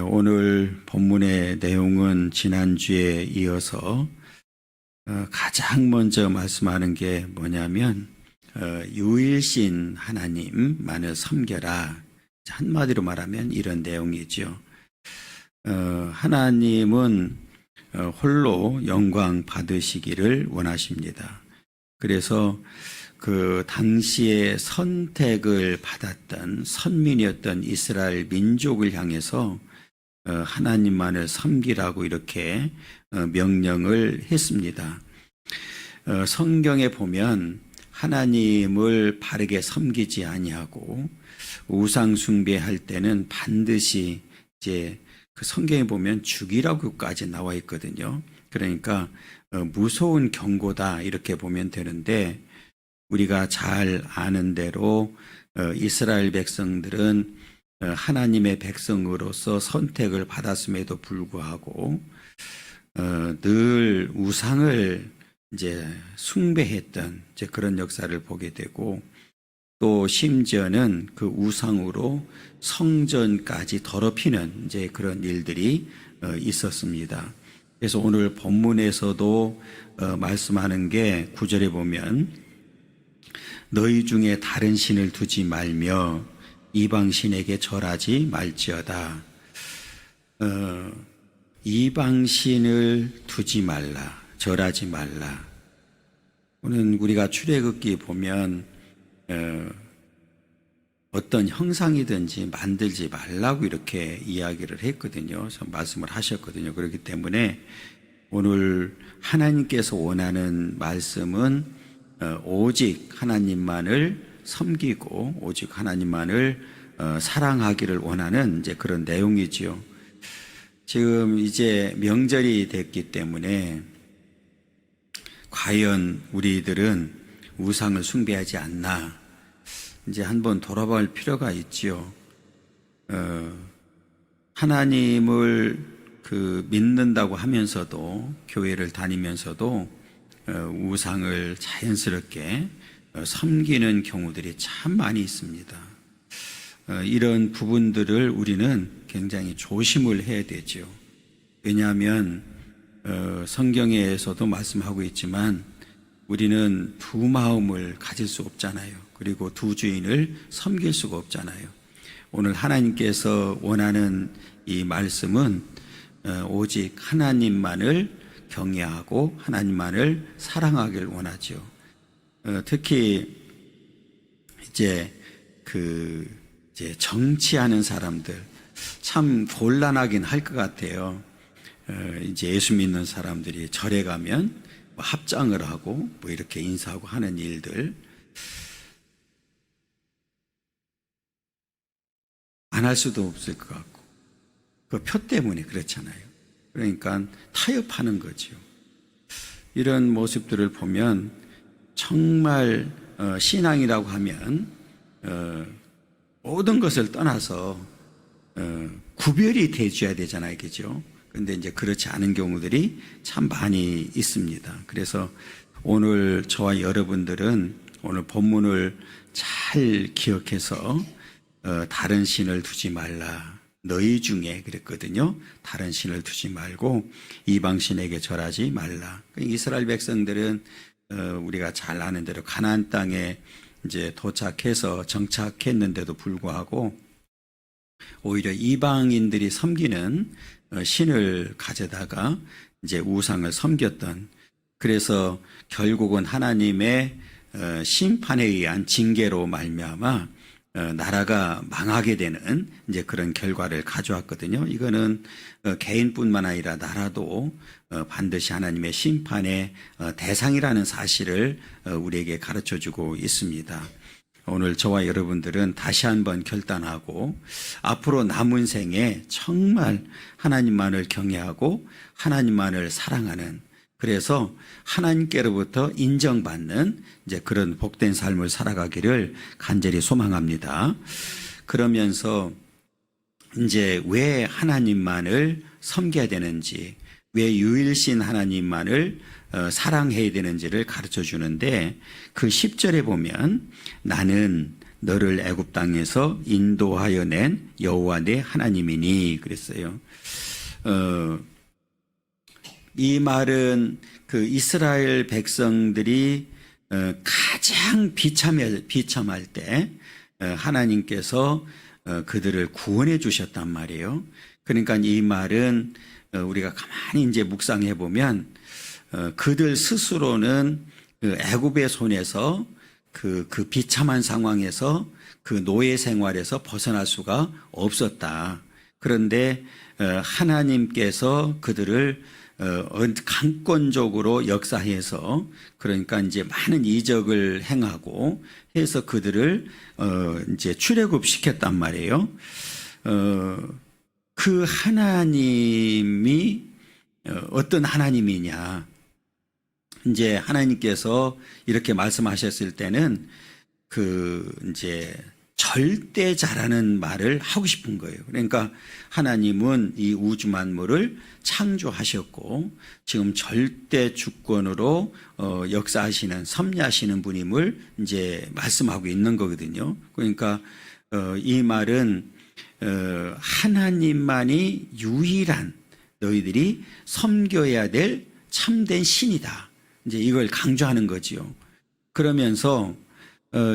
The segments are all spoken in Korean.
오늘 본문의 내용은 지난주에 이어서 가장 먼저 말씀하는 게 뭐냐면 유일신 하나님만을 섬겨라. 한마디로 말하면 이런 내용이죠. 하나님은 홀로 영광 받으시기를 원하십니다. 그래서 그 당시에 선택을 받았던 선민이었던 이스라엘 민족을 향해서 하나님만을 섬기라고 이렇게 명령을 했습니다. 성경에 보면 하나님을 바르게 섬기지 아니하고 우상 숭배할 때는 반드시 이제 그 성경에 보면 죽이라고까지 나와 있거든요. 그러니까 무서운 경고다 이렇게 보면 되는데, 우리가 잘 아는 대로 이스라엘 백성들은 하나님의 백성으로서 선택을 받았음에도 불구하고 늘 우상을 이제 숭배했던 이제 그런 역사를 보게 되고, 또 심지어는 그 우상으로 성전까지 더럽히는 이제 그런 일들이 있었습니다. 그래서 오늘 본문에서도 말씀하는 게 9절에 보면 너희 중에 다른 신을 두지 말며 이방 신에게 절하지 말지어다. 이방 신을 두지 말라, 절하지 말라. 오늘 우리가 출애굽기 보면 어떤 형상이든지 만들지 말라고 이렇게 이야기를 했거든요. 말씀을 하셨거든요. 그렇기 때문에 오늘 하나님께서 원하는 말씀은 오직 하나님만을 섬기고 오직 하나님만을 사랑하기를 원하는 이제 그런 내용이지요. 지금 이제 명절이 됐기 때문에 과연 우리들은 우상을 숭배하지 않나 이제 한번 돌아볼 필요가 있지요. 하나님을 믿는다고 하면서도 교회를 다니면서도 우상을 자연스럽게 섬기는 경우들이 참 많이 있습니다. 이런 부분들을 우리는 굉장히 조심을 해야 되죠. 왜냐하면 성경에서도 말씀하고 있지만 우리는 두 마음을 가질 수 없잖아요. 그리고 두 주인을 섬길 수가 없잖아요. 오늘 하나님께서 원하는 이 말씀은 오직 하나님만을 경외하고 하나님만을 사랑하길 원하죠. 특히 이제 정치하는 사람들 참 곤란하긴 할 것 같아요. 이제 예수 믿는 사람들이 절에 가면 뭐 합장을 하고 뭐 이렇게 인사하고 하는 일들 안 할 수도 없을 것 같고, 그 표 때문에 그렇잖아요. 그러니까 타협하는 거죠. 이런 모습들을 보면 정말 신앙이라고 하면 모든 것을 떠나서 구별이 돼줘야 되잖아요, 그죠? 그런데 이제 그렇지 않은 경우들이 참 많이 있습니다. 그래서 오늘 저와 여러분들은 오늘 본문을 잘 기억해서 다른 신을 두지 말라. 너희 중에 그랬거든요. 다른 신을 두지 말고 이방 신에게 절하지 말라. 이스라엘 백성들은 우리가 잘 아는 대로 가나안 땅에 이제 도착해서 정착했는데도 불구하고 오히려 이방인들이 섬기는 신을 가져다가 이제 우상을 섬겼던, 그래서 결국은 하나님의 심판에 의한 징계로 말미암아 나라가 망하게 되는 이제 그런 결과를 가져왔거든요. 이거는 개인뿐만 아니라 나라도 반드시 하나님의 심판의 대상이라는 사실을 우리에게 가르쳐주고 있습니다. 오늘 저와 여러분들은 다시 한번 결단하고 앞으로 남은 생에 정말 하나님만을 경외하고 하나님만을 사랑하는, 그래서 하나님께로부터 인정받는 이제 그런 복된 삶을 살아가기를 간절히 소망합니다. 그러면서 이제 왜 하나님만을 섬겨야 되는지, 왜 유일신 하나님만을 사랑해야 되는지를 가르쳐 주는데, 그 10절에 보면 나는 너를 애굽 땅에서 인도하여 낸 여호와 내 하나님이니 그랬어요. 이 말은 그 이스라엘 백성들이 가장 비참할 때 하나님께서 그들을 구원해 주셨단 말이에요. 그러니까 이 말은 우리가 가만히 이제 묵상해 보면 그들 스스로는 그 애굽의 손에서 그 비참한 상황에서 그 노예 생활에서 벗어날 수가 없었다. 그런데 하나님께서 그들을 강권적으로 역사해서 그러니까 이제 많은 이적을 행하고 해서 그들을 이제 출애굽시켰단 말이에요. 그 하나님이 어떤 하나님이냐? 이제 하나님께서 이렇게 말씀하셨을 때는 그 이제 절대자라는 말을 하고 싶은 거예요. 그러니까 하나님은 이 우주 만물을 창조하셨고 지금 절대 주권으로 역사하시는 섭리하시는 분임을 이제 말씀하고 있는 거거든요. 그러니까 이 말은 하나님만이 유일한 너희들이 섬겨야 될 참된 신이다. 이제 이걸 강조하는 거지요. 그러면서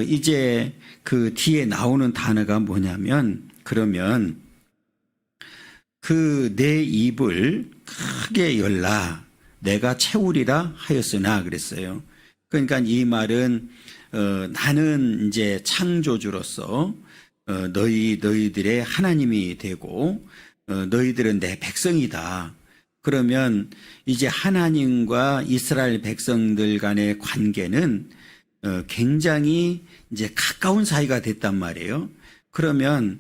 이제 그 뒤에 나오는 단어가 뭐냐면 그러면 그 내 입을 크게 열라 내가 채우리라 하였으나 그랬어요. 그러니까 이 말은 나는 이제 창조주로서 너희들의 하나님이 되고 너희들은 내 백성이다. 그러면 이제 하나님과 이스라엘 백성들 간의 관계는 굉장히 이제 가까운 사이가 됐단 말이에요. 그러면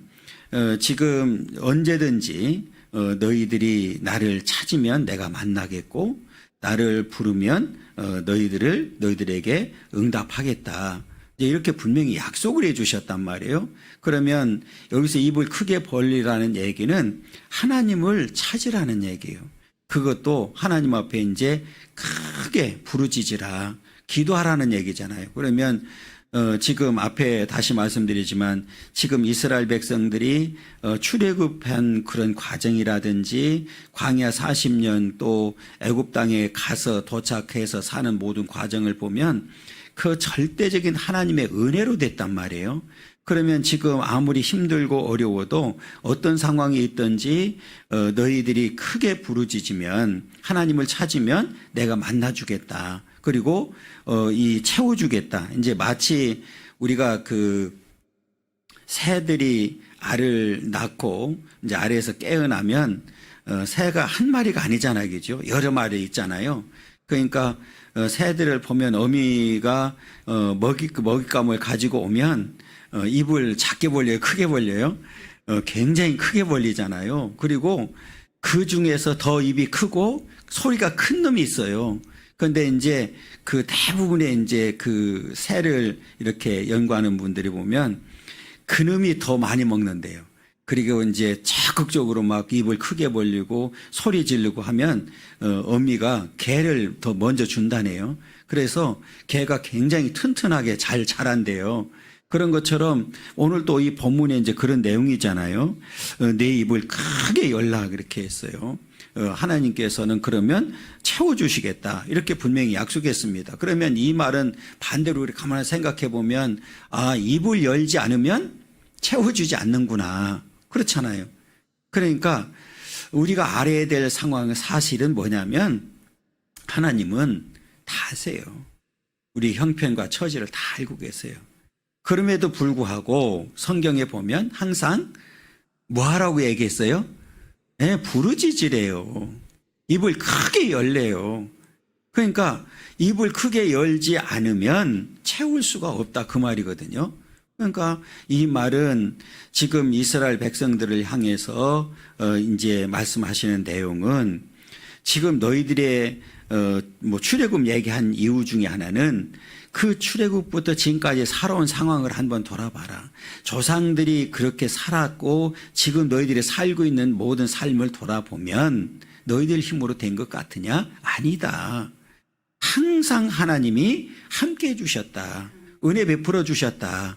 지금 언제든지 너희들이 나를 찾으면 내가 만나겠고 나를 부르면 너희들에게 응답하겠다. 이렇게 분명히 약속을 해 주셨단 말이에요. 그러면 여기서 입을 크게 벌리라는 얘기는 하나님을 찾으라는 얘기예요. 그것도 하나님 앞에 이제 크게 부르짖으라 기도하라는 얘기잖아요. 그러면 지금 앞에 다시 말씀드리지만 지금 이스라엘 백성들이 출애굽한 그런 과정이라든지 광야 40년 또 애굽 땅에 가서 도착해서 사는 모든 과정을 보면 그 절대적인 하나님의 은혜로 됐단 말이에요. 그러면 지금 아무리 힘들고 어려워도 어떤 상황이 있든지 너희들이 크게 부르짖으면 하나님을 찾으면 내가 만나주겠다. 그리고 이 채워주겠다. 이제 마치 우리가 그 새들이 알을 낳고 이제 알에서 깨어나면 새가 한 마리가 아니잖아요, 그죠? 여러 마리 있잖아요. 그러니까 새들을 보면 어미가 먹잇감을 가지고 오면 입을 작게 벌려요, 크게 벌려요? 굉장히 크게 벌리잖아요. 그리고 그 중에서 더 입이 크고 소리가 큰 놈이 있어요. 그런데 이제 그 대부분의 이제 그 새를 이렇게 연구하는 분들이 보면 그 놈이 더 많이 먹는데요. 그리고 이제 적극적으로 막 입을 크게 벌리고 소리 지르고 하면 어미가 개를 더 먼저 준다네요. 그래서 개가 굉장히 튼튼하게 잘 자란대요. 그런 것처럼 오늘 또 이 본문에 이제 그런 내용이잖아요. 내 입을 크게 열라 그렇게 했어요. 하나님께서는 그러면 채워주시겠다 이렇게 분명히 약속했습니다. 그러면 이 말은 반대로 우리 가만히 생각해 보면 입을 열지 않으면 채워주지 않는구나 그렇잖아요. 그러니까 우리가 알아야 될 상황은 사실은 뭐냐면 하나님은 다 아세요. 우리 형편과 처지를 다 알고 계세요. 그럼에도 불구하고 성경에 보면 항상 뭐 하라고 얘기했어요? 네, 부르짖으래요. 입을 크게 열래요. 그러니까 입을 크게 열지 않으면 채울 수가 없다 그 말이거든요. 그러니까 이 말은 지금 이스라엘 백성들을 향해서 이제 말씀하시는 내용은 지금 너희들의 출애굽 얘기한 이유 중에 하나는 그 출애굽부터 지금까지 살아온 상황을 한번 돌아봐라. 조상들이 그렇게 살았고 지금 너희들이 살고 있는 모든 삶을 돌아보면 너희들 힘으로 된 것 같으냐? 아니다. 항상 하나님이 함께 해주셨다. 은혜 베풀어 주셨다.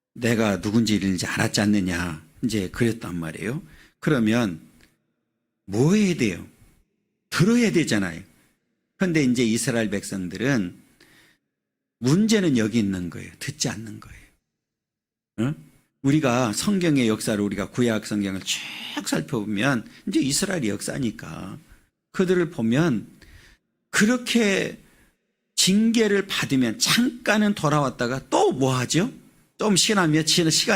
내가 누군지를 이제 알았지 않느냐. 이제 그랬단 말이에요. 그러면 뭐 해야 돼요? 들어야 되잖아요. 그런데 이제 이스라엘 백성들은 문제는 여기 있는 거예요. 듣지 않는 거예요. 어? 우리가 성경의 역사를 우리가 구약 성경을 쭉 살펴보면 이제 이스라엘의 역사니까 그들을 보면 그렇게 징계를 받으면 잠깐은 돌아왔다가 또 뭐 하죠? 좀 시간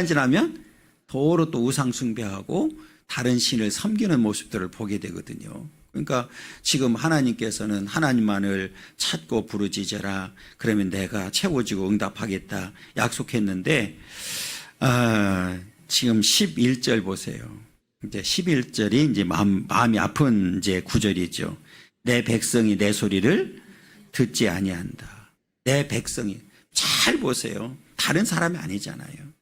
지나면 도로 또 우상 숭배하고 다른 신을 섬기는 모습들을 보게 되거든요. 그러니까 지금 하나님께서는 하나님만을 찾고 부르짖어라. 그러면 내가 채워주고 응답하겠다 약속했는데 지금 11절 보세요. 이제 11절이 이제 마음이 아픈 이제 구절이죠. 내 백성이 내 소리를 듣지 아니한다. 내 백성이 잘 보세요. 다른 사람이 아니잖아요.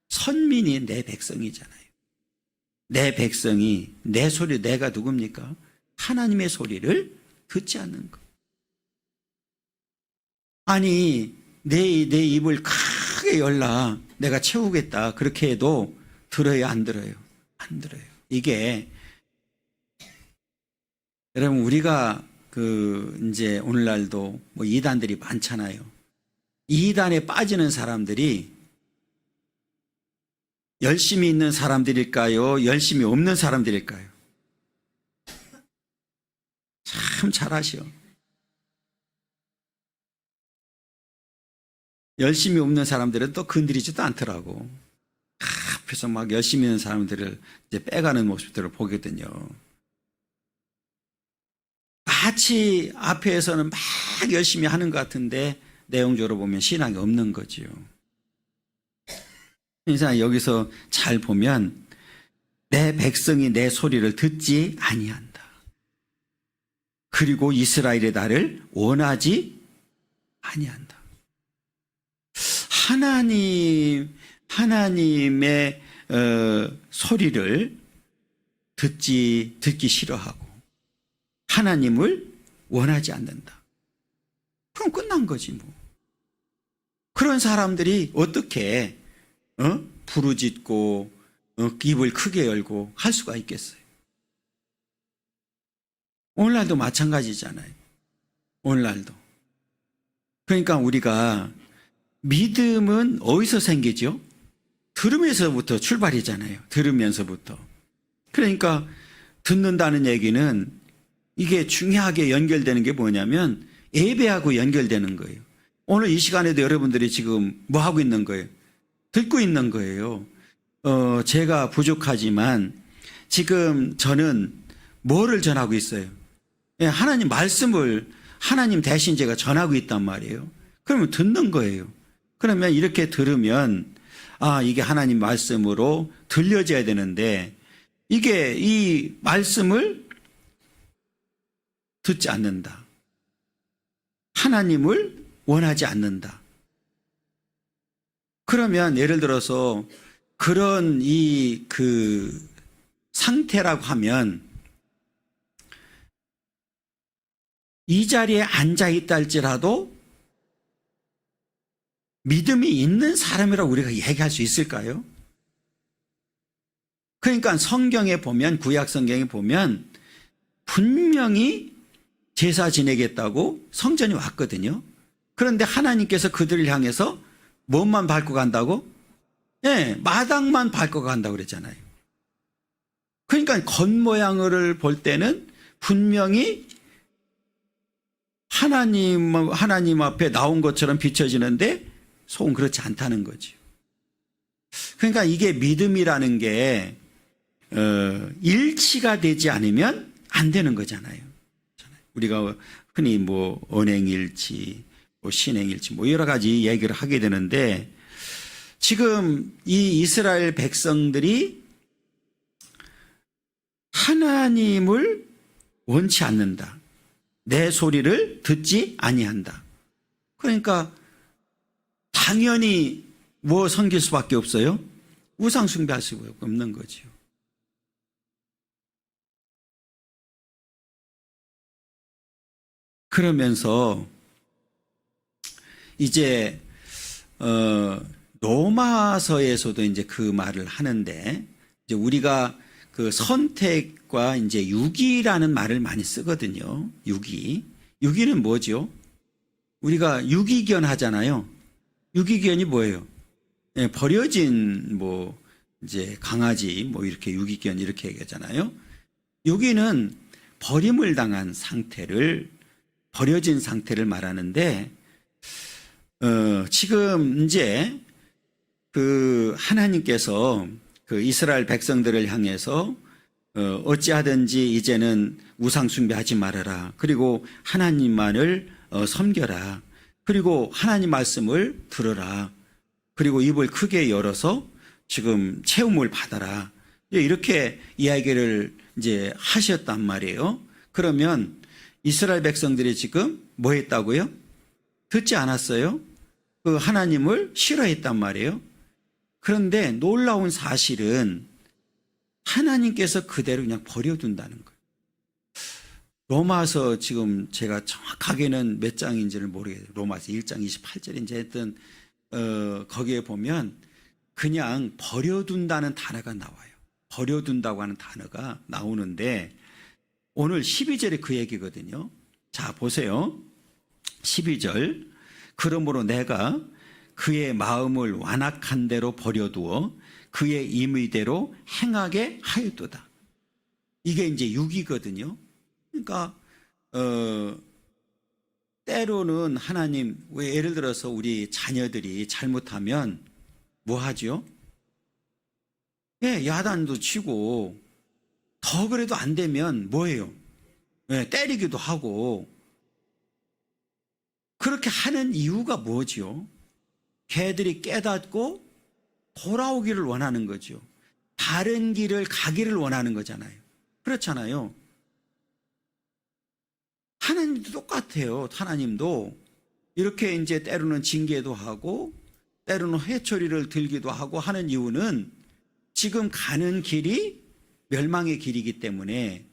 선민이 내 백성이잖아요. 내 백성이 내 소리 내가 누굽니까? 하나님의 소리를 듣지 않는 것. 아니 내 입을 크게 열라. 내가 채우겠다. 그렇게 해도 들어요, 안 들어요? 안 들어요. 이게 여러분 우리가 이제 오늘날도 뭐 이단들이 많잖아요. 이단에 빠지는 사람들이 열심히 있는 사람들일까요? 열심히 없는 사람들일까요? 참 잘하시오. 열심히 없는 사람들은 또 건드리지도 않더라고. 앞에서 막 열심히 있는 사람들을 이제 빼가는 모습들을 보거든요. 마치 앞에서는 막 열심히 하는 것 같은데 내용적으로 보면 신앙이 없는 거지요. 그래서 여기서 잘 보면 내 백성이 내 소리를 듣지 아니한다. 그리고 이스라엘의 나를 원하지 아니한다. 하나님의 소리를 듣기 싫어하고 하나님을 원하지 않는다. 그럼 끝난 거지 뭐. 그런 사람들이 어떻게 부르짖고 입을 크게 열고 할 수가 있겠어요? 오늘날도 마찬가지잖아요. 오늘날도. 그러니까 우리가 믿음은 어디서 생기죠? 들으면서부터 출발이잖아요. 들으면서부터. 그러니까 듣는다는 얘기는 이게 중요하게 연결되는 게 뭐냐면 예배하고 연결되는 거예요. 오늘 이 시간에도 여러분들이 지금 뭐 하고 있는 거예요? 듣고 있는 거예요. 제가 부족하지만 지금 저는 뭐를 전하고 있어요? 하나님 말씀을 하나님 대신 제가 전하고 있단 말이에요. 그러면 듣는 거예요. 그러면 이렇게 들으면 이게 하나님 말씀으로 들려져야 되는데 이게 이 말씀을 듣지 않는다. 하나님을 원하지 않는다. 그러면 예를 들어서 그런 상태라고 하면 이 자리에 앉아 있다 할지라도 믿음이 있는 사람이라고 우리가 얘기할 수 있을까요? 그러니까 성경에 보면 구약 성경에 보면 분명히 제사 지내겠다고 성전이 왔거든요. 그런데 하나님께서 그들을 향해서 뭐만 밟고 간다고? 마당만 밟고 간다고 그랬잖아요. 그러니까 겉모양을 볼 때는 분명히 하나님 앞에 나온 것처럼 비춰지는데 속은 그렇지 않다는 거죠. 그러니까 이게 믿음이라는 게 일치가 되지 않으면 안 되는 거잖아요. 우리가 흔히 뭐 언행일치, 뭐 신행일치, 뭐 여러 가지 얘기를 하게 되는데 지금 이 이스라엘 백성들이 하나님을 원치 않는다. 내 소리를 듣지 아니한다. 그러니까 당연히 뭐 섬길 수밖에 없어요? 우상 숭배할 수밖에 없는 거죠. 그러면서 이제 로마서에서도 이제 그 말을 하는데, 이제 우리가 그 선택과 이제 유기라는 말을 많이 쓰거든요. 유기. 유기는 뭐죠? 우리가 유기견 하잖아요. 유기견이 뭐예요? 예, 버려진 뭐 이제 강아지 뭐 이렇게 유기견 이렇게 얘기하잖아요. 유기는 버림을 당한 상태를, 버려진 상태를 말하는데, 지금 이제 그 하나님께서 그 이스라엘 백성들을 향해서 어찌하든지 이제는 우상 숭배하지 말아라. 그리고 하나님만을 섬겨라. 그리고 하나님 말씀을 들어라. 그리고 입을 크게 열어서 지금 체험을 받아라. 이렇게 이야기를 이제 하셨단 말이에요. 그러면 이스라엘 백성들이 지금 뭐 했다고요? 듣지 않았어요? 그 하나님을 싫어했단 말이에요. 그런데 놀라운 사실은 하나님께서 그대로 그냥 버려둔다는 거예요. 로마서 지금 제가 정확하게는 몇 장인지를 모르겠어요. 로마서 1장 28절인지 하여튼 거기에 보면 그냥 버려둔다는 단어가 나와요. 버려둔다고 하는 단어가 나오는데 오늘 12절에 그 얘기거든요. 자, 보세요. 12절. 그러므로 내가 그의 마음을 완악한 대로 버려두어 그의 임의대로 행하게 하였도다. 이게 이제 육이거든요. 그러니까 때로는 하나님, 왜 예를 들어서 우리 자녀들이 잘못하면 뭐 하죠? 예, 야단도 치고 더 그래도 안 되면 뭐예요? 예, 때리기도 하고. 그렇게 하는 이유가 뭐죠? 걔들이 깨닫고 돌아오기를 원하는 거죠. 바른 길을 가기를 원하는 거잖아요. 그렇잖아요. 하나님도 똑같아요. 하나님도 이렇게 이제 때로는 징계도 하고 때로는 회초리를 들기도 하고 하는 이유는 지금 가는 길이 멸망의 길이기 때문에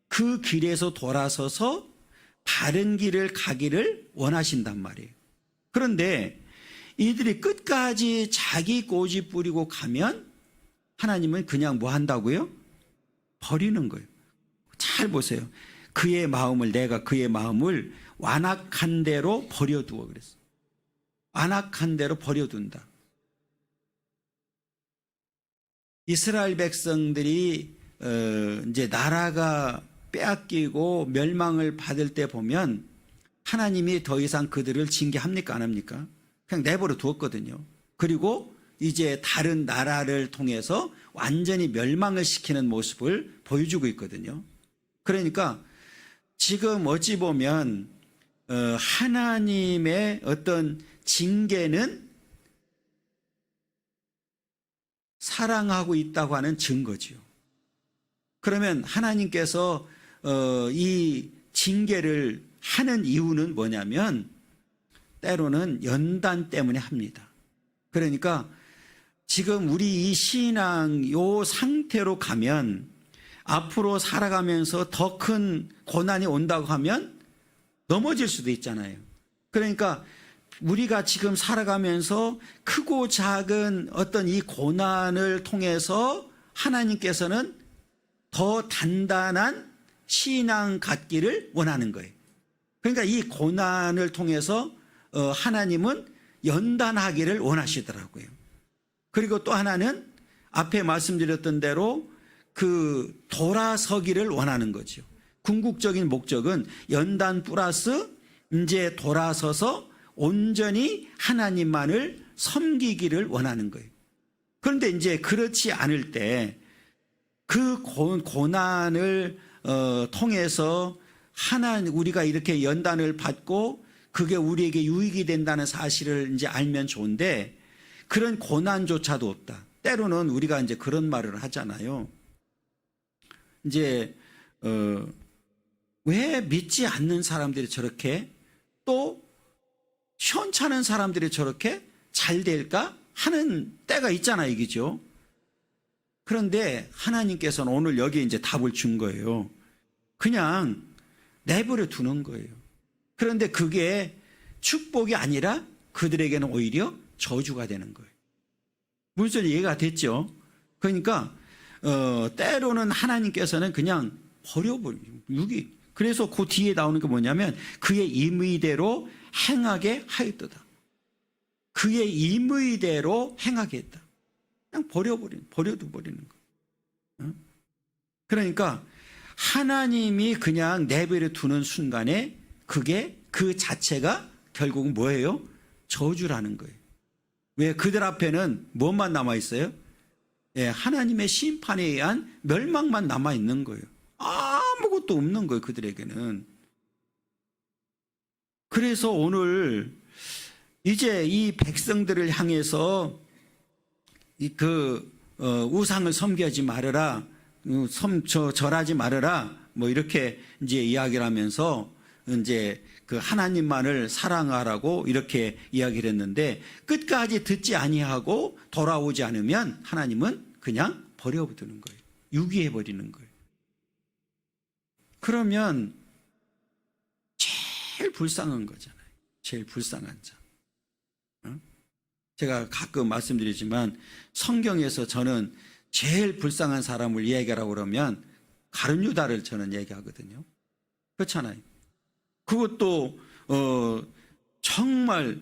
그 길에서 돌아서서 바른 길을 가기를 원하신단 말이에요. 그런데 이들이 끝까지 자기 고집 부리고 가면 하나님은 그냥 뭐 한다고요? 버리는 거예요. 잘 보세요. 그의 마음을, 내가 그의 마음을 완악한 대로 버려두어 그랬어요. 완악한 대로 버려둔다. 이스라엘 백성들이 이제 나라가 빼앗기고 멸망을 받을 때 보면 하나님이 더 이상 그들을 징계합니까? 안 합니까? 그냥 내버려 두었거든요. 그리고 이제 다른 나라를 통해서 완전히 멸망을 시키는 모습을 보여주고 있거든요. 그러니까 지금 어찌 보면 하나님의 어떤 징계는 사랑하고 있다고 하는 증거지요. 그러면 하나님께서 이 징계를 하는 이유는 뭐냐면 때로는 연단 때문에 합니다. 그러니까 지금 우리 이 신앙 요 상태로 가면 앞으로 살아가면서 더 큰 고난이 온다고 하면 넘어질 수도 있잖아요. 그러니까 우리가 지금 살아가면서 크고 작은 어떤 이 고난을 통해서 하나님께서는 더 단단한 신앙 갖기를 원하는 거예요. 그러니까 이 고난을 통해서 하나님은 연단하기를 원하시더라고요. 그리고 또 하나는 앞에 말씀드렸던 대로 그 돌아서기를 원하는 거죠. 궁극적인 목적은 연단 플러스 이제 돌아서서 온전히 하나님만을 섬기기를 원하는 거예요. 그런데 이제 그렇지 않을 때 그 고난을 통해서 우리가 이렇게 연단을 받고 그게 우리에게 유익이 된다는 사실을 이제 알면 좋은데 그런 고난조차도 없다. 때로는 우리가 이제 그런 말을 하잖아요. 이제 왜 믿지 않는 사람들이 저렇게 또 시원찮은 사람들이 저렇게 잘 될까 하는 때가 있잖아요, 이기죠. 그런데 하나님께서는 오늘 여기 이제 답을 준 거예요. 그냥 내버려 두는 거예요. 그런데 그게 축복이 아니라 그들에게는 오히려 저주가 되는 거예요. 무슨 소리 이해가 됐죠? 그러니까 때로는 하나님께서는 그냥 버려버려요. 그래서 그 뒤에 나오는 게 뭐냐면 그의 임의대로 행하게 하였도다. 그의 임의대로 행하게 했다. 그냥 버려둬 버리는 거. 그러니까 하나님이 그냥 내버려 두는 순간에 그게 그 자체가 결국은 뭐예요? 저주라는 거예요. 왜? 그들 앞에는 뭐만 남아있어요? 예, 하나님의 심판에 의한 멸망만 남아있는 거예요. 아무것도 없는 거예요, 그들에게는. 그래서 오늘 이제 이 백성들을 향해서 우상을 섬기지 말아라, 절하지 말아라, 뭐 이렇게 이제 이야기를 하면서 이제 그 하나님만을 사랑하라고 이렇게 이야기를 했는데 끝까지 듣지 아니하고 돌아오지 않으면 하나님은 그냥 버려두는 거예요. 유기해 버리는 거예요. 그러면 제일 불쌍한 거잖아요. 제일 불쌍한 자. 제가 가끔 말씀드리지만 성경에서 저는 제일 불쌍한 사람을 이야기하라고 그러면 가룟 유다를 저는 얘기하거든요. 그렇잖아요. 그것도 정말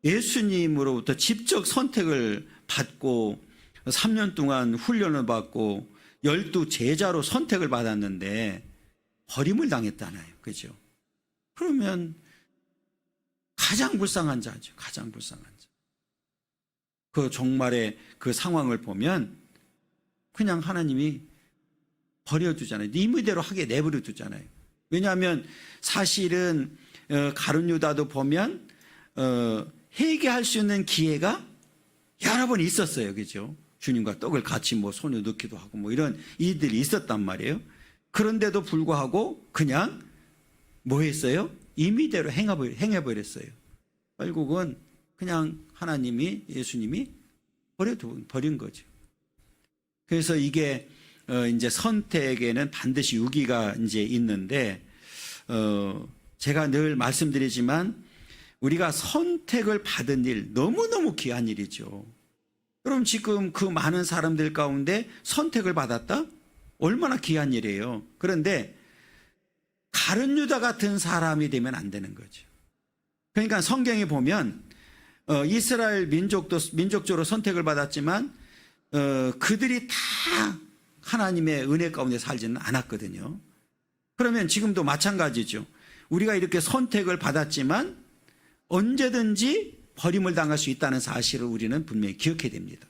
예수님으로부터 직접 선택을 받고 3년 동안 훈련을 받고 12 제자로 선택을 받았는데 버림을 당했잖아요. 그죠? 그러면 가장 불쌍한 자죠. 가장 불쌍한 자. 그 종말의 그 상황을 보면 그냥 하나님이 버려두잖아요. 네 의대로 하게 내버려 두잖아요. 왜냐하면 사실은 가룟 유다도 보면 회개할 수 있는 기회가 여러 번 있었어요. 그죠? 주님과 떡을 같이 뭐 손에 넣기도 하고 뭐 이런 일들이 있었단 말이에요. 그런데도 불구하고 그냥 뭐 했어요? 임의대로 행해버렸어요. 결국은 그냥 하나님이, 예수님이 버린 거죠. 그래서 이게 이제 선택에는 반드시 유기가 이제 있는데, 제가 늘 말씀드리지만 우리가 선택을 받은 일, 너무너무 귀한 일이죠. 그럼 지금 그 많은 사람들 가운데 선택을 받았다? 얼마나 귀한 일이에요. 그런데 가룟 유다 같은 사람이 되면 안 되는 거죠. 그러니까 성경에 보면 이스라엘 민족도 민족적으로 선택을 받았지만 그들이 다 하나님의 은혜 가운데 살지는 않았거든요. 그러면 지금도 마찬가지죠. 우리가 이렇게 선택을 받았지만 언제든지 버림을 당할 수 있다는 사실을 우리는 분명히 기억해야 됩니다.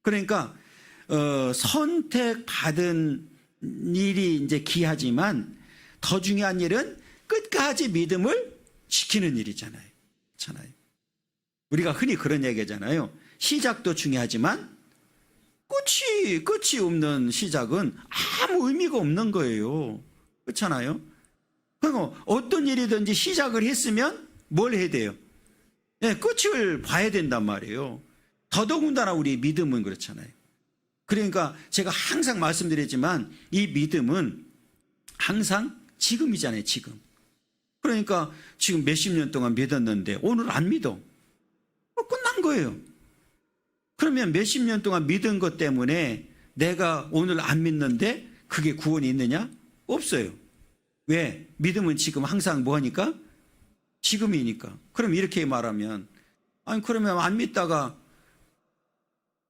그러니까 선택받은 일이 이제 귀하지만 더 중요한 일은 끝까지 믿음을 지키는 일이잖아요. 그렇잖아요. 우리가 흔히 그런 얘기하잖아요. 시작도 중요하지만 끝이 없는 시작은 아무 의미가 없는 거예요. 그렇잖아요. 그리고 어떤 일이든지 시작을 했으면 뭘 해야 돼요? 네, 끝을 봐야 된단 말이에요. 더더군다나 우리 믿음은 그렇잖아요. 그러니까 제가 항상 말씀드리지만 이 믿음은 항상 지금이잖아요. 지금. 그러니까 지금 몇십 년 동안 믿었는데 오늘 안 믿어. 끝난 거예요. 그러면 몇십 년 동안 믿은 것 때문에 내가 오늘 안 믿는데 그게 구원이 있느냐? 없어요. 왜? 믿음은 지금 항상 뭐하니까? 지금이니까. 그럼 이렇게 말하면, 아니 그러면 안 믿다가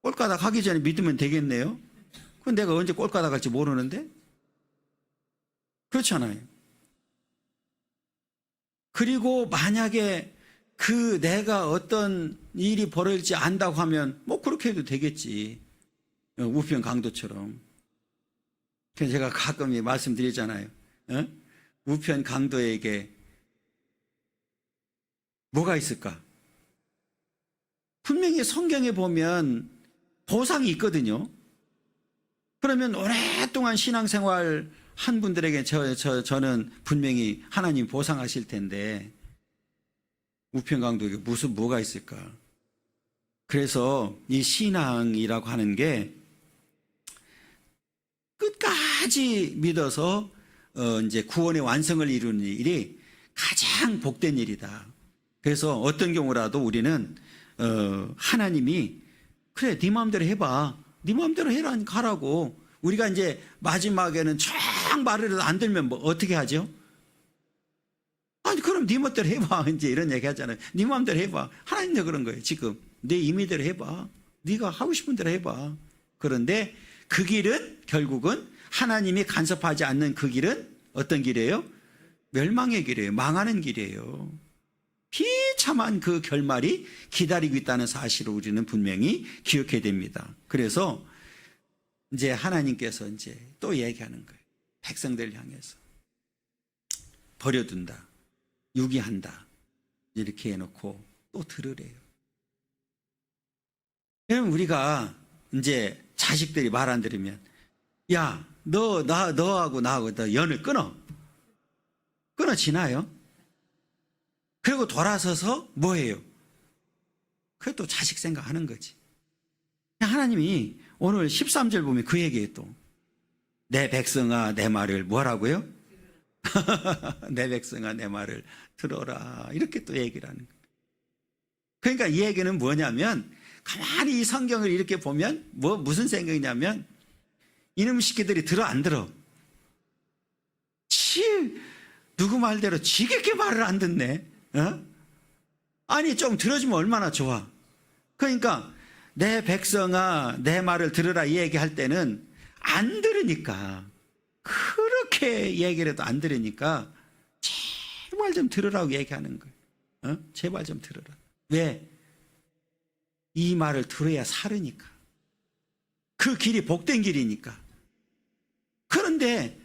꼴가닥 하기 전에 믿으면 되겠네요. 그럼 내가 언제 꼴가닥 할지 모르는데? 그렇잖아요. 그리고 만약에 내가 어떤 일이 벌어질지 안다고 하면 뭐 그렇게 해도 되겠지. 우편 강도처럼. 그래서 제가 가끔 말씀드리잖아요. 우편 강도에게 뭐가 있을까? 분명히 성경에 보면 보상이 있거든요. 그러면 오랫동안 신앙생활 한 분들에게 저는 분명히 하나님 보상하실 텐데 우편 강도에게 뭐가 있을까? 그래서 이 신앙이라고 하는 게 끝까지 믿어서 이제 구원의 완성을 이루는 일이 가장 복된 일이다. 그래서 어떤 경우라도 우리는 하나님이 그래, 네 마음대로 해봐. 네 마음대로 해라, 가라고. 우리가 이제 마지막에는 쫙 말을 해도 안 들면 뭐 어떻게 하죠? 아니, 그럼 네 멋대로 해봐. 이제 이런 얘기 하잖아요. 네 마음대로 해봐. 하나님도 그런 거예요, 지금. 내 임의대로 해봐. 네가 하고 싶은 대로 해봐. 그런데 그 길은 결국은 하나님이 간섭하지 않는 그 길은 어떤 길이에요? 멸망의 길이에요. 망하는 길이에요. 비참한 그 결말이 기다리고 있다는 사실을 우리는 분명히 기억해야 됩니다. 그래서 이제 하나님께서 이제 또 얘기하는 거예요. 백성들을 향해서. 버려둔다. 유기한다. 이렇게 해놓고 또 들으래요. 그럼 우리가 이제 자식들이 말 안 들으면, 야, 너하고 나하고 너 연을 끊어지나요? 그리고 돌아서서 뭐해요? 그게 또 자식 생각하는 거지. 하나님이 오늘 13절 보면 그 얘기예요 또. 내 백성아 내 말을 뭐라고요? 내 백성아 내 말을 들어라. 이렇게 또 얘기를 하는 거예요. 그러니까 이 얘기는 뭐냐면 가만히 이 성경을 이렇게 보면 무슨 생각이냐면 이놈 새끼들이 들어 안 들어? 누구 말대로 지겹게 말을 안 듣네. 어? 아니 좀 들어주면 얼마나 좋아. 그러니까 내 백성아 내 말을 들으라 이 얘기할 때는 안 들으니까 그렇게 얘기를 해도 안 들으니까 제발 좀 들으라고 얘기하는 거예요. 어? 제발 좀 들으라. 왜? 이 말을 들어야 살으니까. 그 길이 복된 길이니까. 그런데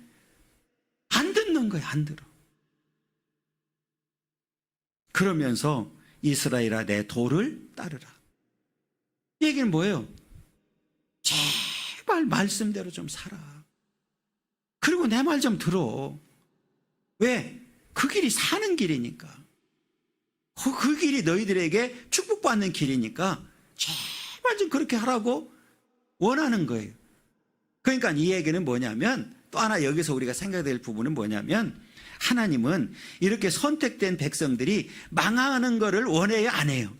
안 듣는 거예요. 안 들어. 그러면서 이스라엘아 내 도를 따르라. 이 얘기는 뭐예요? 제발 말씀대로 좀 살아. 그리고 내 말 좀 들어. 왜? 그 길이 사는 길이니까. 그 길이 너희들에게 축복받는 길이니까 제발 좀 그렇게 하라고 원하는 거예요. 그러니까 이 얘기는 뭐냐면 또 하나 여기서 우리가 생각해야 될 부분은 뭐냐면 하나님은 이렇게 선택된 백성들이 망하는 거를 원해요, 안 해요?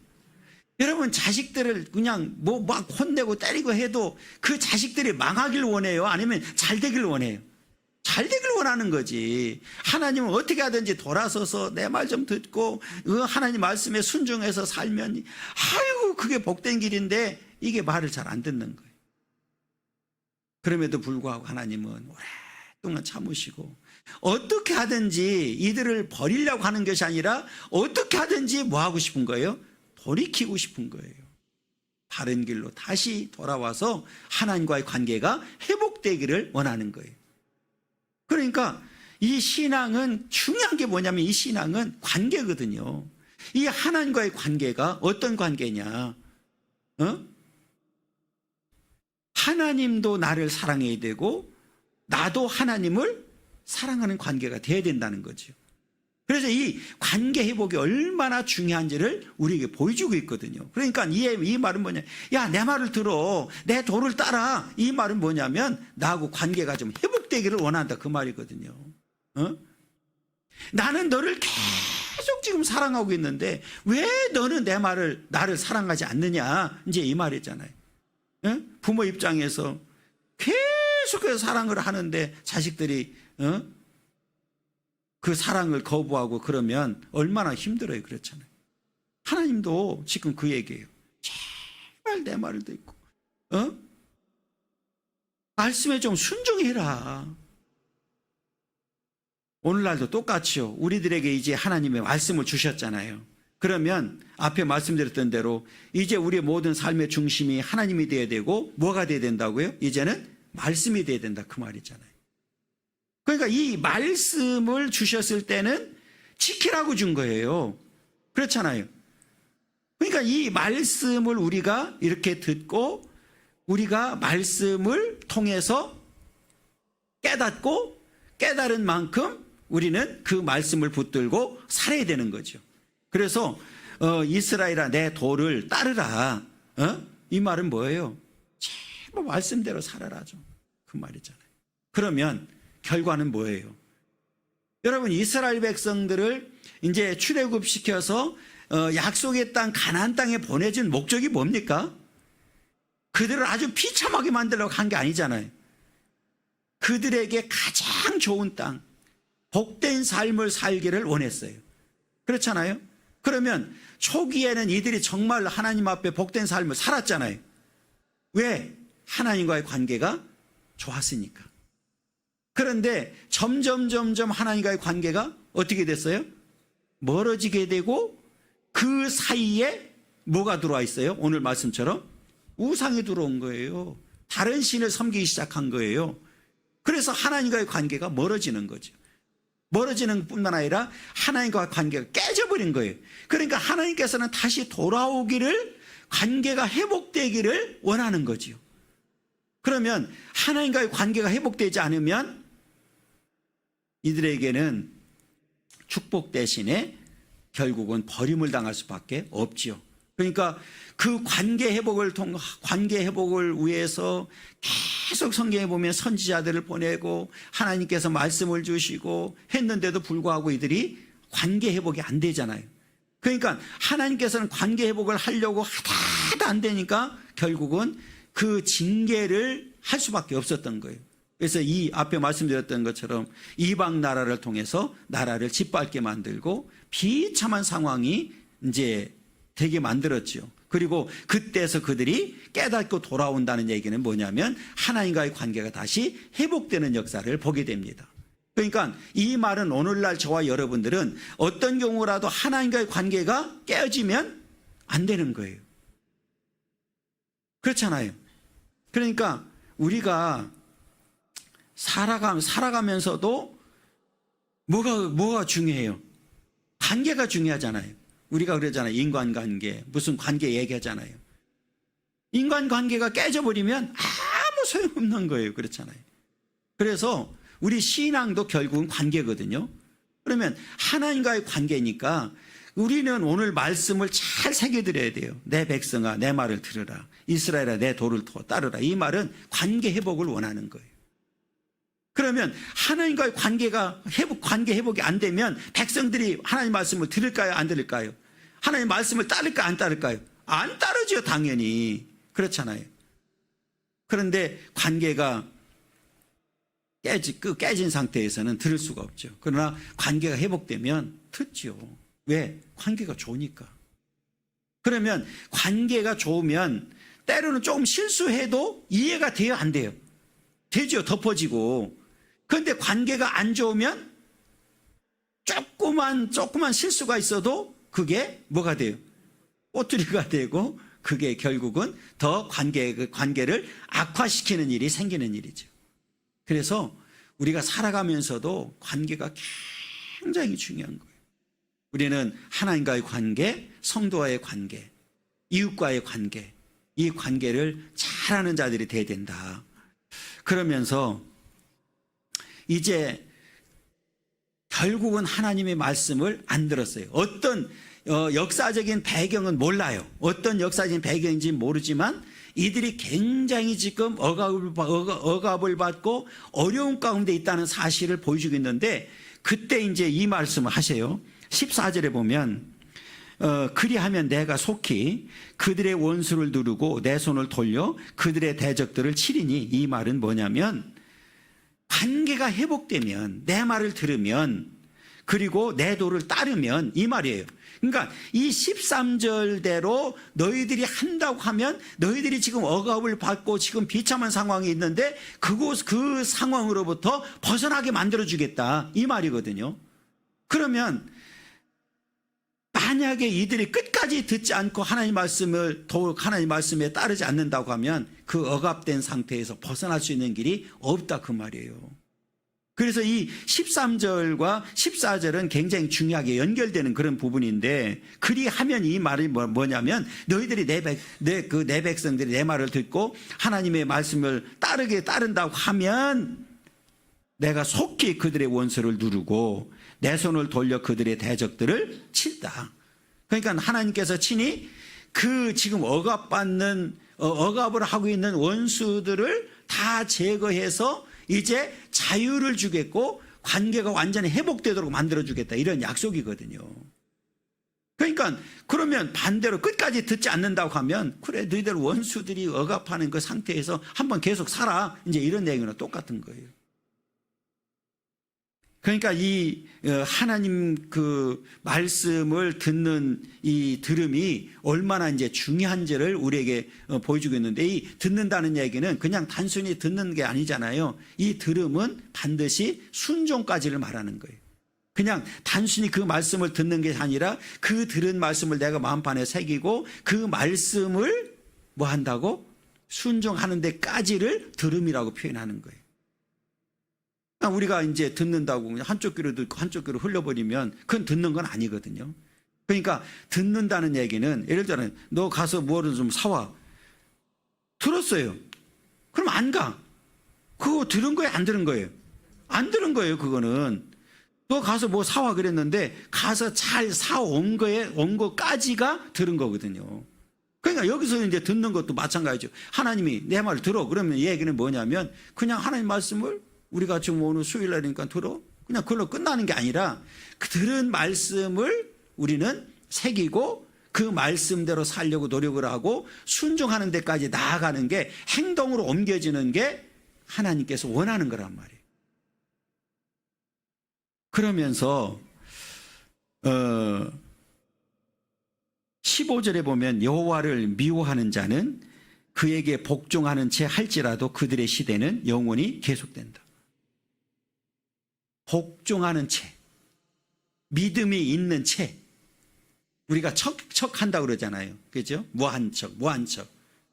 여러분 자식들을 그냥 막 혼내고 때리고 해도 그 자식들이 망하길 원해요? 아니면 잘 되길 원해요? 잘 되길 원하는 거지. 하나님은 어떻게 하든지 돌아서서 내 말 좀 듣고 하나님 말씀에 순종해서 살면 아이고 그게 복된 길인데 이게 말을 잘 안 듣는 거예요. 그럼에도 불구하고 하나님은 오랫동안 참으시고 어떻게 하든지 이들을 버리려고 하는 것이 아니라 어떻게 하든지 뭐 하고 싶은 거예요? 돌이키고 싶은 거예요. 바른 길로 다시 돌아와서 하나님과의 관계가 회복되기를 원하는 거예요. 그러니까 이 신앙은 중요한 게 뭐냐면 이 신앙은 관계거든요. 이 하나님과의 관계가 어떤 관계냐? 하나님도 나를 사랑해야 되고 나도 하나님을 사랑하는 관계가 돼야 된다는 거죠. 그래서 이 관계 회복이 얼마나 중요한지를 우리에게 보여주고 있거든요. 그러니까 이 말은 뭐냐? 야, 내 말을 들어. 내 도를 따라. 이 말은 뭐냐면 나하고 관계가 좀 회복되기를 원한다. 그 말이거든요. 나는 너를 계속 지금 사랑하고 있는데 왜 너는 나를 사랑하지 않느냐? 이제 이 말이잖아요. 부모 입장에서 계속해서 사랑을 하는데 자식들이 그 사랑을 거부하고 그러면 얼마나 힘들어요. 그렇잖아요. 하나님도 지금 그 얘기예요. 제발 내 말을 듣고 말씀에 좀 순종해라. 오늘날도 똑같이요. 우리들에게 이제 하나님의 말씀을 주셨잖아요. 그러면 앞에 말씀드렸던 대로 이제 우리의 모든 삶의 중심이 하나님이 돼야 되고 뭐가 돼야 된다고요? 이제는 말씀이 돼야 된다. 그 말이잖아요. 그러니까 이 말씀을 주셨을 때는 지키라고 준 거예요. 그렇잖아요. 그러니까 이 말씀을 우리가 이렇게 듣고 우리가 말씀을 통해서 깨닫고 깨달은 만큼 우리는 그 말씀을 붙들고 살아야 되는 거죠. 그래서 이스라엘아 내 도를 따르라. 이 말은 뭐예요? 제발 말씀대로 살아라 좀. 그 말이잖아요. 그러면 결과는 뭐예요? 여러분 이스라엘 백성들을 이제 출애굽시켜서 약속의 땅 가나안 땅에 보내준 목적이 뭡니까? 그들을 아주 비참하게 만들려고 한 게 아니잖아요. 그들에게 가장 좋은 땅, 복된 삶을 살기를 원했어요. 그렇잖아요. 그러면 초기에는 이들이 정말 하나님 앞에 복된 삶을 살았잖아요. 왜? 하나님과의 관계가 좋았으니까. 그런데 점점 하나님과의 관계가 어떻게 됐어요? 멀어지게 되고 그 사이에 뭐가 들어와 있어요? 오늘 말씀처럼 우상이 들어온 거예요. 다른 신을 섬기기 시작한 거예요. 그래서 하나님과의 관계가 멀어지는 거죠. 멀어지는 뿐만 아니라 하나님과 관계가 깨져버린 거예요. 그러니까 하나님께서는 다시 돌아오기를, 관계가 회복되기를 원하는 거지요. 그러면 하나님과의 관계가 회복되지 않으면 이들에게는 축복 대신에 결국은 버림을 당할 수밖에 없지요. 그러니까 그 관계 회복을 위해서 계속 성경에 보면 선지자들을 보내고 하나님께서 말씀을 주시고 했는데도 불구하고 이들이 관계 회복이 안 되잖아요. 그러니까 하나님께서는 관계 회복을 하려고 하다도 안 되니까 결국은 그 징계를 할 수밖에 없었던 거예요. 그래서 이 앞에 말씀드렸던 것처럼 이방 나라를 통해서 나라를 짓밟게 만들고 비참한 상황이 이제 되게 만들었죠. 그리고 그때서 그들이 깨닫고 돌아온다는 얘기는 뭐냐면 하나님과의 관계가 다시 회복되는 역사를 보게 됩니다. 그러니까 이 말은 오늘날 저와 여러분들은 어떤 경우라도 하나님과의 관계가 깨어지면 안 되는 거예요. 그렇잖아요. 그러니까 우리가 살아가면서도 뭐가 중요해요? 관계가 중요하잖아요. 우리가 그러잖아요. 인간관계, 무슨 관계 얘기하잖아요. 인간관계가 깨져버리면 아무 소용없는 거예요. 그렇잖아요. 그래서 우리 신앙도 결국은 관계거든요. 그러면 하나님과의 관계니까 우리는 오늘 말씀을 잘 새겨드려야 돼요. 내 백성아 내 말을 들으라. 이스라엘아 내 도를 따르라. 이 말은 관계 회복을 원하는 거예요. 그러면 하나님과의 관계 회복이 안 되면 백성들이 하나님 말씀을 들을까요? 안 들을까요? 하나님 말씀을 따를까요? 안 따를까요? 안 따르죠, 당연히. 그렇잖아요. 그런데 관계가 깨진 상태에서는 들을 수가 없죠. 그러나 관계가 회복되면 듣죠. 왜? 관계가 좋으니까. 그러면 관계가 좋으면 때로는 조금 실수해도 이해가 돼요? 안 돼요? 되죠. 덮어지고. 그런데 관계가 안 좋으면 조그만 실수가 있어도 그게 뭐가 돼요? 꼬투리가 되고 그게 결국은 더 관계를 악화시키는 일이 생기는 일이죠. 그래서 우리가 살아가면서도 관계가 굉장히 중요한 거예요. 우리는 하나님과의 관계, 성도와의 관계, 이웃과의 관계, 이 관계를 잘하는 자들이 돼야 된다. 그러면서 이제 결국은 하나님의 말씀을 안 들었어요. 어떤 역사적인 배경은 몰라요. 어떤 역사적인 배경인지 모르지만 이들이 굉장히 지금 억압을 받고 어려운 가운데 있다는 사실을 보여주고 있는데 그때 이제 이 말씀을 하세요. 14절에 보면 그리하면 내가 속히 그들의 원수를 누르고 내 손을 돌려 그들의 대적들을 치리니, 이 말은 뭐냐면 관계가 회복되면, 내 말을 들으면, 그리고 내 도를 따르면, 이 말이에요. 그러니까 이 13절대로 너희들이 한다고 하면 너희들이 지금 억압을 받고 지금 비참한 상황이 있는데 그 상황으로부터 벗어나게 만들어주겠다, 이 말이거든요. 그러면 만약에 이들이 끝까지 듣지 않고 하나님 말씀에 따르지 않는다고 하면 그 억압된 상태에서 벗어날 수 있는 길이 없다, 그 말이에요. 그래서 이 13절과 14절은 굉장히 중요하게 연결되는 그런 부분인데, 그리하면 이 말이 뭐냐면 너희들이 내 백성들이 내 말을 듣고 하나님의 말씀을 따른다고 하면 내가 속히 그들의 원수를 누르고 내 손을 돌려 그들의 대적들을 칠다. 그러니까 하나님께서 친히 그 지금 억압을 하고 있는 원수들을 다 제거해서 이제 자유를 주겠고 관계가 완전히 회복되도록 만들어주겠다, 이런 약속이거든요. 그러니까 그러면 반대로 끝까지 듣지 않는다고 하면 그래 너희들 원수들이 억압하는 그 상태에서 한번 계속 살아. 이제 이런 얘기는 똑같은 거예요. 그러니까 이 하나님 그 말씀을 듣는 이 들음이 얼마나 이제 중요한지를 우리에게 보여주고 있는데, 이 듣는다는 얘기는 그냥 단순히 듣는 게 아니잖아요. 이 들음은 반드시 순종까지를 말하는 거예요. 그냥 단순히 그 말씀을 듣는 게 아니라 그 들은 말씀을 내가 마음판에 새기고 그 말씀을 뭐 한다고? 순종하는 데까지를 들음이라고 표현하는 거예요. 우리가 이제 듣는다고 그냥 한쪽 귀로 듣고 한쪽 귀로 흘려버리면 그건 듣는 건 아니거든요. 그러니까 듣는다는 얘기는 예를 들어 너 가서 뭐를 좀 사와. 들었어요. 그럼 안 가. 그거 들은 거예요? 안 들은 거예요? 안 들은 거예요. 그거는. 너 가서 뭐 사와 그랬는데 가서 잘 사온 온 거까지가 들은 거거든요. 그러니까 여기서 이제 듣는 것도 마찬가지죠. 하나님이 내 말을 들어. 그러면 이 얘기는 뭐냐면 그냥 하나님 말씀을 우리가 지금 오늘 수요일날이니까 들어. 그냥 그걸로 끝나는 게 아니라 그 들은 말씀을 우리는 새기고 그 말씀대로 살려고 노력을 하고 순종하는 데까지 나아가는 게 행동으로 옮겨지는 게 하나님께서 원하는 거란 말이에요. 그러면서 15절에 보면 여호와를 미워하는 자는 그에게 복종하는 채 할지라도 그들의 시대는 영원히 계속된다. 복종하는 채, 믿음이 있는 채. 우리가 척한다고 그러잖아요. 그죠? 무한 척.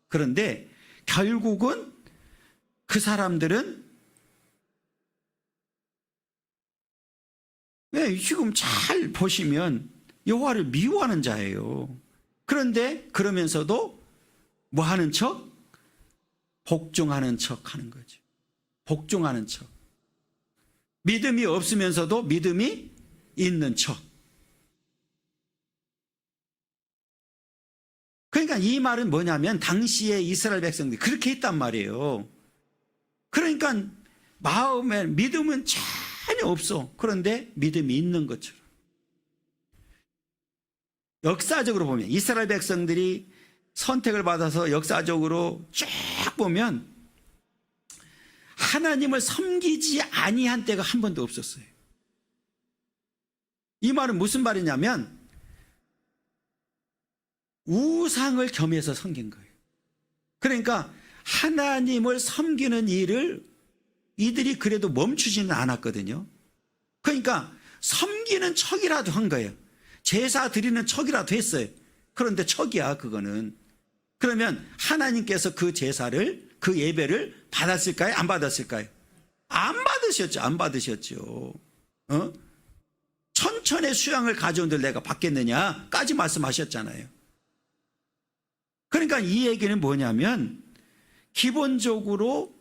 그런데 결국은 그 사람들은 지금 잘 보시면 여호와를 미워하는 자예요. 그런데 그러면서도 뭐 하는 척? 복종하는 척 하는 거죠. 복종하는 척. 믿음이 없으면서도 믿음이 있는 척. 그러니까 이 말은 뭐냐면 당시에 이스라엘 백성들이 그렇게 했단 말이에요. 그러니까 마음에 믿음은 전혀 없어. 그런데 믿음이 있는 것처럼. 역사적으로 보면 이스라엘 백성들이 선택을 받아서 역사적으로 쭉 보면 하나님을 섬기지 아니한 때가 한 번도 없었어요. 이 말은 무슨 말이냐면 우상을 겸해서 섬긴 거예요. 그러니까 하나님을 섬기는 일을 이들이 그래도 멈추지는 않았거든요. 그러니까 섬기는 척이라도 한 거예요. 제사 드리는 척이라도 했어요. 그런데 척이야 그거는. 그러면 하나님께서 그 제사를 그 예배를 받았을까요? 안 받았을까요? 안 받으셨죠. 안 받으셨죠. 천천의 수양을 가져온들 내가 받겠느냐까지 말씀하셨잖아요. 그러니까 이 얘기는 뭐냐면 기본적으로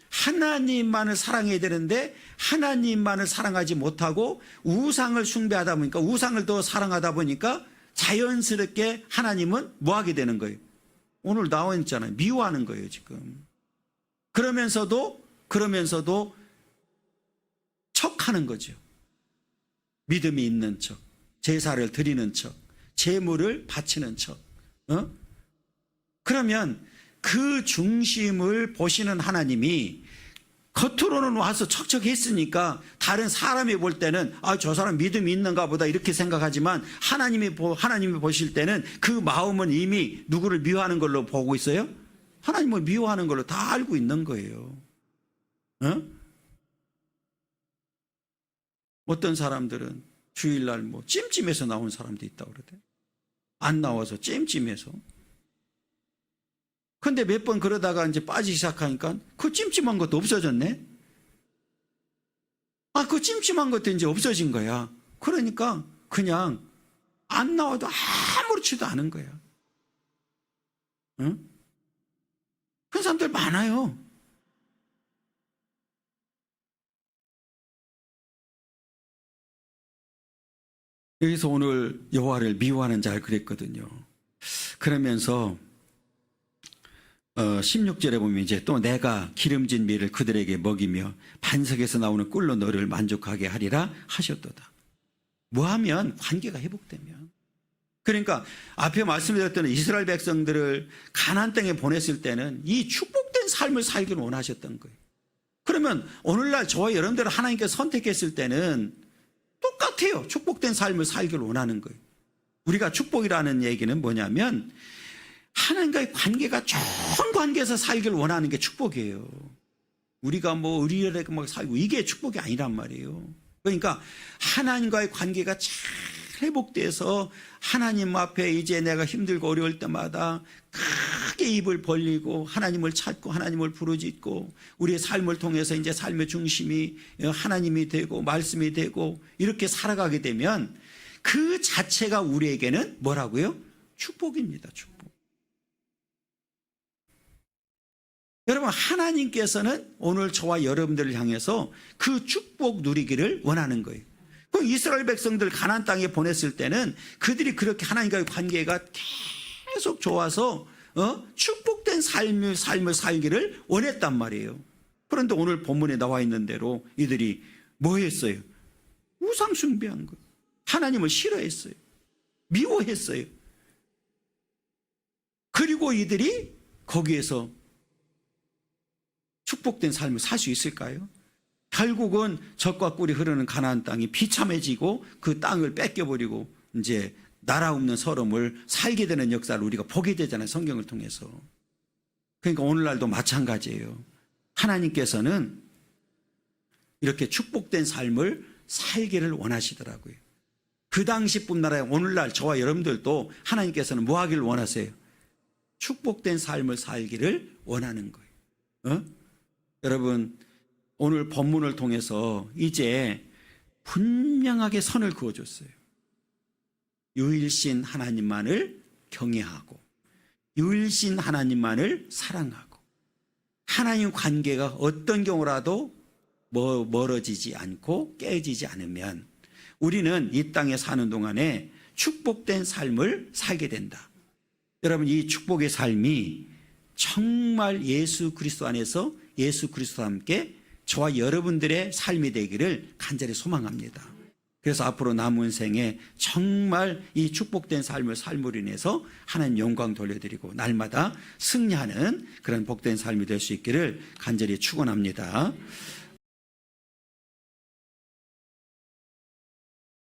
하나님만을 사랑해야 되는데 하나님만을 사랑하지 못하고 우상을 숭배하다 보니까 우상을 더 사랑하다 보니까 자연스럽게 하나님은 뭐 하게 되는 거예요? 오늘 나와 있잖아요. 미워하는 거예요 지금. 그러면서도 척하는 거죠. 믿음이 있는 척, 제사를 드리는 척, 제물을 바치는 척. 그러면 그 중심을 보시는 하나님이 겉으로는 와서 척척했으니까 다른 사람이 볼 때는 저 사람 믿음이 있는가 보다 이렇게 생각하지만 하나님이 보실 때는 그 마음은 이미 누구를 미워하는 걸로 보고 있어요? 하나님을 미워하는 걸로 다 알고 있는 거예요. 어떤 사람들은 주일날 뭐 찜찜해서 나온 사람도 있다고 그러대. 안 나와서 찜찜해서. 근데 몇 번 그러다가 이제 빠지기 시작하니까 그 찜찜한 것도 없어졌네? 그 찜찜한 것도 이제 없어진 거야. 그러니까 그냥 안 나와도 아무렇지도 않은 거야. 응? 그런 사람들 많아요. 여기서 오늘 여호와를 미워하는 자를 그랬거든요. 그러면서 16절에 보면 이제 또 내가 기름진 밀을 그들에게 먹이며 반석에서 나오는 꿀로 너를 만족하게 하리라 하셨도다. 뭐하면 관계가 회복되면 그러니까 앞에 말씀드렸던 이스라엘 백성들을 가나안 땅에 보냈을 때는 이 축복된 삶을 살기를 원하셨던 거예요. 그러면 오늘날 저와 여러분들을 하나님께서 선택했을 때는 똑같아요. 축복된 삶을 살기를 원하는 거예요. 우리가 축복이라는 얘기는 뭐냐면 하나님과의 관계가 좋은 관계에서 살기를 원하는 게 축복이에요. 우리가 뭐 의리하게 막 살고 이게 축복이 아니란 말이에요. 그러니까 하나님과의 관계가 잘 회복돼서 하나님 앞에 이제 내가 힘들고 어려울 때마다 크게 입을 벌리고 하나님을 찾고 하나님을 부르짖고 우리의 삶을 통해서 이제 삶의 중심이 하나님이 되고 말씀이 되고 이렇게 살아가게 되면 그 자체가 우리에게는 뭐라고요? 축복입니다. 축복. 여러분, 하나님께서는 오늘 저와 여러분들을 향해서 그 축복 누리기를 원하는 거예요. 그 이스라엘 백성들 가나안 땅에 보냈을 때는 그들이 그렇게 하나님과의 관계가 계속 좋아서 축복된 삶을 살기를 원했단 말이에요. 그런데 오늘 본문에 나와 있는 대로 이들이 뭐 했어요? 우상 숭배한 거예요. 하나님을 싫어했어요. 미워했어요. 그리고 이들이 거기에서 축복된 삶을 살 수 있을까요? 결국은 젖과 꿀이 흐르는 가나안 땅이 비참해지고 그 땅을 뺏겨버리고 이제 나라 없는 서름을 살게 되는 역사를 우리가 보게 되잖아요. 성경을 통해서. 그러니까 오늘날도 마찬가지예요. 하나님께서는 이렇게 축복된 삶을 살기를 원하시더라고요. 그 당시뿐만 아니라 오늘날 저와 여러분들도 하나님께서는 뭐 하기를 원하세요? 축복된 삶을 살기를 원하는 거예요. 여러분, 오늘 본문을 통해서 이제 분명하게 선을 그어줬어요. 유일신 하나님만을 경외하고 유일신 하나님만을 사랑하고 하나님 관계가 어떤 경우라도 멀어지지 않고 깨지지 않으면 우리는 이 땅에 사는 동안에 축복된 삶을 살게 된다. 여러분, 이 축복의 삶이 정말 예수 그리스도 안에서 예수 그리스도와 함께 저와 여러분들의 삶이 되기를 간절히 소망합니다. 그래서 앞으로 남은 생에 정말 이 축복된 삶을 삶으로 인해서 하나님 영광 돌려드리고 날마다 승리하는 그런 복된 삶이 될 수 있기를 간절히 축원합니다.